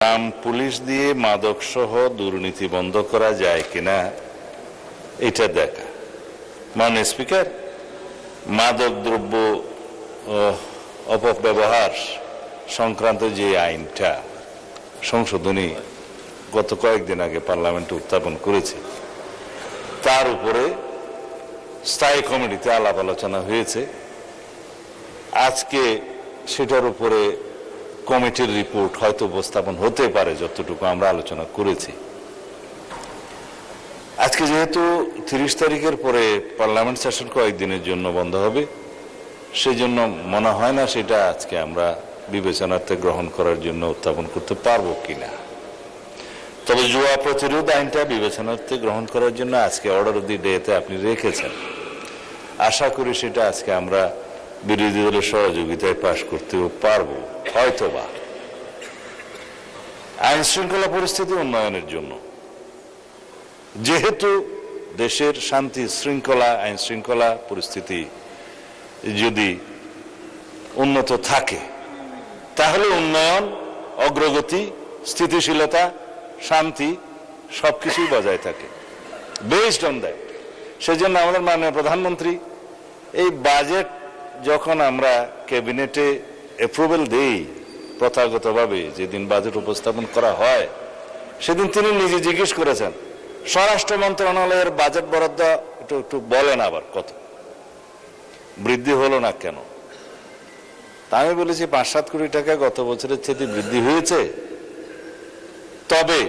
গ্রাম police দিয়ে মাদক সহ দুর্নীতি বন্ধ করা যায় কিনা এটা দেখা। মাননীয় স্পিকার, মাদক দ্রব্য অপব্যবহার সংক্রান্ত যে আইনটা সংশোধনী গত কয়েকদিন আগে পার্লামেন্টে উত্থাপন করেছে, তার উপরে স্থায়ী কমিটিতে আলাপ আলোচনা হয়েছে। আজকে সেটার উপরে কমিটির রিপোর্ট হয়তো উপস্থাপন হতে পারে, যতটুকু আমরা আলোচনা করেছি। আজকে যেহেতু 30 তারিখের পরে পার্লামেন্ট সেশন কয়েকদিনের জন্য বন্ধ হবে, সেজন্য মনে হয় না সেটা আজকে আমরা বিবেচনার্থে গ্রহণ করার জন্য উত্থাপন করতে পারবো কিনা। তবে জুয়া প্রতিরোধ আইনটা বিবেচনার্থে গ্রহণ করার জন্য আজকে অর্ডার অফ দি ডেতে আপনি রেখেছেন। আশা করি সেটা আজকে আমরা বিরোধী দলের সহযোগিতায় পাশ করতেও পারবো হয়তোবা। আইন শৃঙ্খলা পরিস্থিতি উন্নয়নের জন্য, যেহেতু দেশের শান্তি শৃঙ্খলা, আইন শৃঙ্খলা পরিস্থিতি যদি উন্নত থাকে, তাহলে উন্নয়ন, অগ্রগতি, স্থিতিশীলতা, শান্তি সবকিছুই বজায় থাকে। বেসড অন দ্যাট, সেজন্য আমাদের মাননীয় প্রধানমন্ত্রী এই বাজেট যখন আমরা ক্যাবিনেটে অ্যাপ্রুভাল দেই, প্রথাগতভাবে যেদিন বাজেট উপস্থাপন করা হয়, সেদিন তিনি নিজে জিজ্ঞেস করেছেন স্বরাষ্ট্র মন্ত্রণালয়ের বাজেট বরাদ্দ একটু বলেন আবার কত বৃদ্ধি হলো না কেন। তা আমি বলেছি 5-7 কোটি টাকা গত বছরের চেয়ে বৃদ্ধি হয়েছে। তবে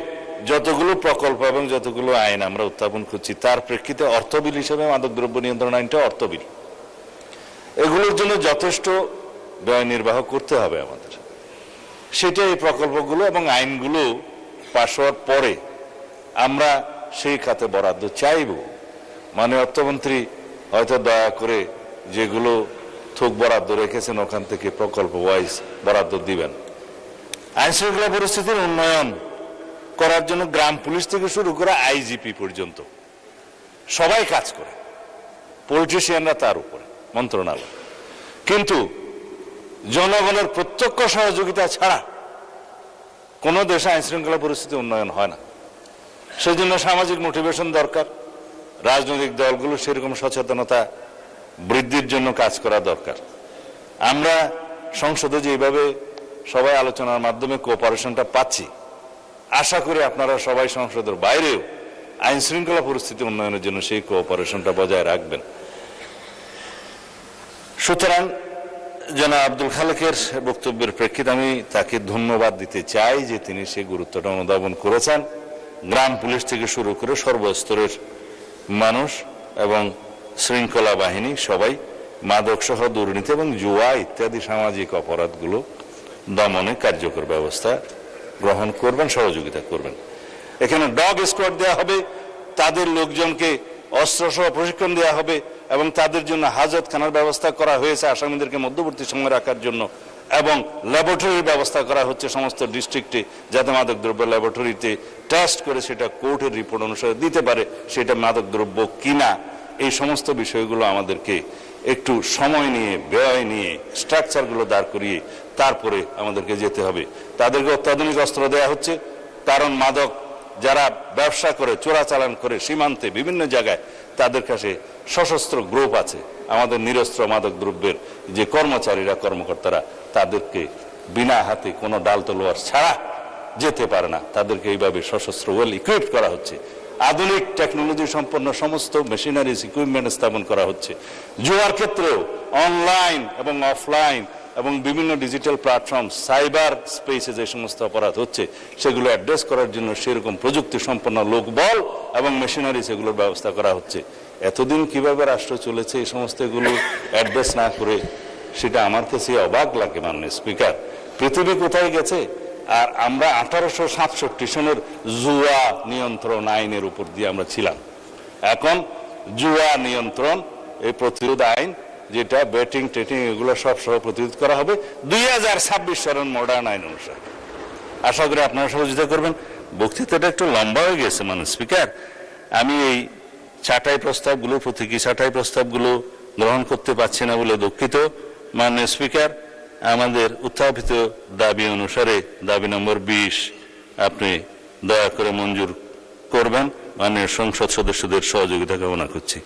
যতগুলো প্রকল্প এবং যতগুলো আইন আমরা উত্থাপন করছি, তার প্রেক্ষিতে অর্থবিল হিসেবে মাদকদ্রব্য নিয়ন্ত্রণ আইনটা অর্থবিল, এগুলোর জন্য যথেষ্ট ব্যয় নির্বাহ করতে হবে আমাদের। সেটা এই প্রকল্পগুলো এবং আইনগুলো পাশ হওয়ার পরে আমরা সেই খাতে বরাদ্দ চাইব। মাননীয় অর্থমন্ত্রী হয়তো দয়া করে যেগুলো থোক বরাদ্দ রেখেছেন ওখান থেকে প্রকল্প ওয়াইজ বরাদ্দ দিবেন। আইন শৃঙ্খলা পরিস্থিতির উন্নয়ন করার জন্য গ্রাম পুলিশ থেকে শুরু করে আইজিপি পর্যন্ত সবাই কাজ করে, পলিটিশিয়ানরা তার উপরে মন্ত্রণালয়। কিন্তু জনগণের প্রত্যক্ষ সহযোগিতা ছাড়া কোনো দেশে আইন শৃঙ্খলা পরিস্থিতি উন্নয়ন হয় না। সেই জন্য সামাজিক মোটিভেশন দরকার, রাজনৈতিক দলগুলো সেরকম সচেতনতা বৃদ্ধির জন্য কাজ করা দরকার। আমরা সংসদে যেভাবে সবাই আলোচনার মাধ্যমে কোঅপারেশনটা পাচ্ছি, আশা করি আপনারা সবাই সংসদের বাইরেও আইন শৃঙ্খলা পরিস্থিতি উন্নয়নের জন্য সেই কোঅপারেশনটা বজায় রাখবেন। সুতরাং জনাব আব্দুল খালেকের বক্তব্যের প্রেক্ষিতে আমি তাকে ধন্যবাদ দিতে চাই যে তিনি সেই গুরুত্বটা অনুধাবন করেছেন। গ্রাম পুলিশ থেকে শুরু করে সর্বস্তরের মানুষ এবং শৃঙ্খলা বাহিনী সবাই মাদক সহ দুর্নীতি এবং জুয়া ইত্যাদি সামাজিক অপরাধগুলো দমনে কার্যকর ব্যবস্থা গ্রহণ করবেন, সহযোগিতা করবেন। এখানে ডগ স্কোয়াড দেওয়া হবে, তাদের লোকজনকে অস্ত্র সহ প্রশিক্ষণ দেওয়া হবে এবং তাদের জন্য হাজতখানার ব্যবস্থা করা হয়েছে আসামিদেরকে মধ্যবর্তী সময় রাখার জন্য, এবং ল্যাবরেটরির ব্যবস্থা করা হচ্ছে সমস্ত ডিস্ট্রিক্টে, যাতে মাদকদ্রব্য ল্যাবরেটরিতে টেস্ট করে সেটা কোর্টের রিপোর্ট অনুসারে দিতে পারে সেটা মাদকদ্রব্য কিনা। এই সমস্ত বিষয়গুলো আমাদেরকে একটু সময় নিয়ে, ব্যয় নিয়ে, স্ট্রাকচারগুলো দাঁড় করিয়ে তারপরে আমাদেরকে যেতে হবে। তাদেরকে অত্যাধুনিক অস্ত্র দেওয়া হচ্ছে, কারণ মাদক যারা ব্যবসা করে, চোরাচালান করে সীমান্তে বিভিন্ন জায়গায়, তাদের কাছে সশস্ত্র গ্রুপ আছে। আমাদের নিরস্ত্র মাদক দ্রব্যের যে কর্মচারীরা, কর্মকর্তারা, তাদেরকে বিনা হাতে কোনো ডাল তলোয়ার ছাড়া যেতে পারে না। তাদেরকে এইভাবে সশস্ত্র ওয়েল ইকুইপড করা হচ্ছে। আধুনিক টেকনোলজি সম্পন্ন সমস্ত মেশিনারিজ, ইকুইপমেন্ট স্থাপন করা হচ্ছে। জুয়ার ক্ষেত্রেও অনলাইন এবং অফলাইন এবং বিভিন্ন ডিজিটাল প্ল্যাটফর্ম, সাইবার স্পেসে যে সমস্ত অপরাধ হচ্ছে সেগুলো অ্যাড্রেস করার জন্য সেরকম প্রযুক্তি সম্পন্ন লোকবল এবং মেশিনারি সেগুলোর ব্যবস্থা করা হচ্ছে। এতদিন কিভাবে রাষ্ট্র চলেছে এই সমস্ত এগুলো অ্যাড্রেস না করে, সেটা আমার কাছে অবাক লাগে। মাননীয় স্পিকার, পৃথিবী কোথায় গেছে? আর আমরা 1867 সনের জুয়া নিয়ন্ত্রণ আইনের উপর দিয়ে আমরা ছিলাম। এখন জুয়া নিয়ন্ত্রণ এই প্রতিরোধ আইন, যেটা ব্যাটিং টেটিং এগুলো সব সহ প্রতিরোধ করা হবে 2026 সনের মডার্ন আইন অনুসারে। আশা করি আপনারা সহযোগিতা করবেন। বক্তৃতাটা একটু লম্বা হয়ে গেছে মাননীয় স্পিকার। আমি এই ছাঁটাই প্রস্তাবগুলো, প্রতীকী ছাঁটাই প্রস্তাবগুলো গ্রহণ করতে পারছি না বলে দুঃখিত। মাননীয় স্পিকার, আমাদের উত্থাপিত দাবি অনুসারে দাবি নম্বর 20 আপনি দয়া করে মঞ্জুর করবেন। মাননীয় সংসদ সদস্যদের সহযোগিতা কামনা করছি।